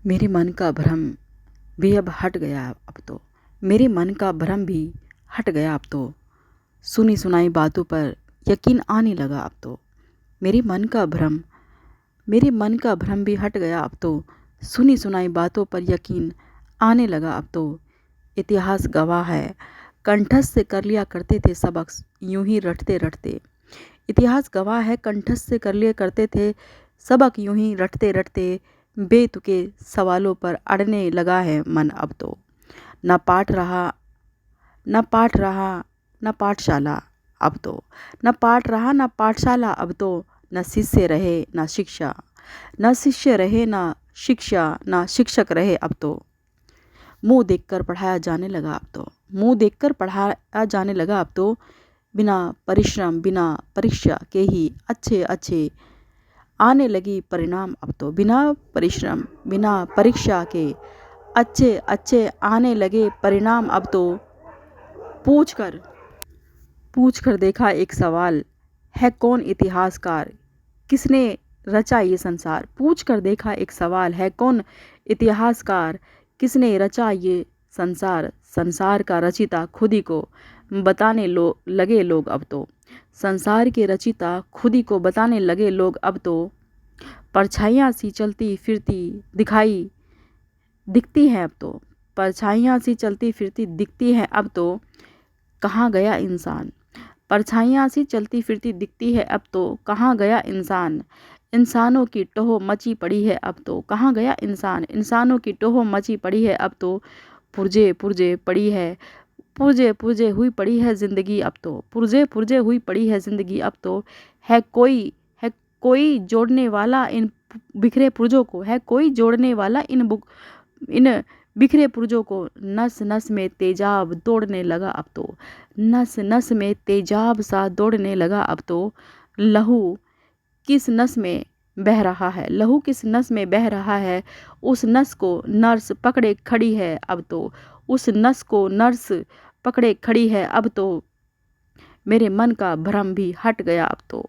मेरे मन का भ्रम भी अब हट गया अब तो। मेरे मन का भ्रम भी हट गया अब तो। सुनी सुनाई बातों पर यकीन आने लगा अब तो। मेरे मन का भ्रम मेरे मन का भ्रम भी हट गया अब तो। सुनी सुनाई बातों पर यकीन आने लगा अब तो। इतिहास गवाह है, कंठस्थ से कर लिया करते थे सबक यूं ही रटते रटते। इतिहास गवाह है, कंठस्थ से कर लिया करते थे सबक यूं ही रटते रटते। बेतुके सवालों पर अड़ने लगा है मन अब तो। न पाठ रहा न पाठ रहा न पाठशाला अब तो। न पाठ रहा न पाठशाला अब तो। न शिष्य रहे न शिक्षा, न शिष्य रहे न शिक्षा, न शिक्षक रहे अब तो। मुंह देखकर पढ़ाया जाने लगा अब तो। मुंह देखकर पढ़ाया जाने लगा अब तो। बिना परिश्रम बिना परीक्षा के ही अच्छे अच्छे आने लगी परिणाम अब तो। बिना परिश्रम बिना परीक्षा के अच्छे अच्छे आने लगे परिणाम अब तो। पूछकर पूछकर देखा एक सवाल, है कौन इतिहासकार, किसने रचा ये संसार। पूछकर देखा एक सवाल, है कौन इतिहासकार, किसने रचा ये संसार। संसार का रचिता खुद ही को बताने लगे लोग अब तो। संसार के रचिता खुद ही को बताने लगे लोग अब तो। परछाइयाँ सी चलती फिरती दिखती हैं अब तो। परछाइयाँ सी चलती फिरती दिखती हैं अब तो। कहाँ गया इंसान। परछाइयाँ सी चलती फिरती दिखती है अब तो। कहाँ गया इंसान। इंसानों की टोह मची पड़ी है अब तो। कहाँ गया इंसान। इंसानों की टोह मची पड़ी है अब तो। पुरजे पुरजे पड़ी है, पुरजे पुरजे हुई पड़ी है ज़िंदगी अब तो। पुरजे पुरजे हुई पड़ी है ज़िंदगी अब तो। है कोई जोड़ने वाला इन बिखरे पुरजों को। है कोई जोड़ने वाला इन बिखरे पुरजों को। नस नस में तेजाब दौड़ने लगा अब तो। नस नस में तेजाब सा दौड़ने लगा अब तो। लहू किस नस में बह रहा है, लहू किस नस में बह रहा है। उस नस को नर्स पकड़े खड़ी है अब तो। उस नस को नर्स पकड़े खड़ी है अब तो। मेरे मन का भ्रम भी हट गया अब तो।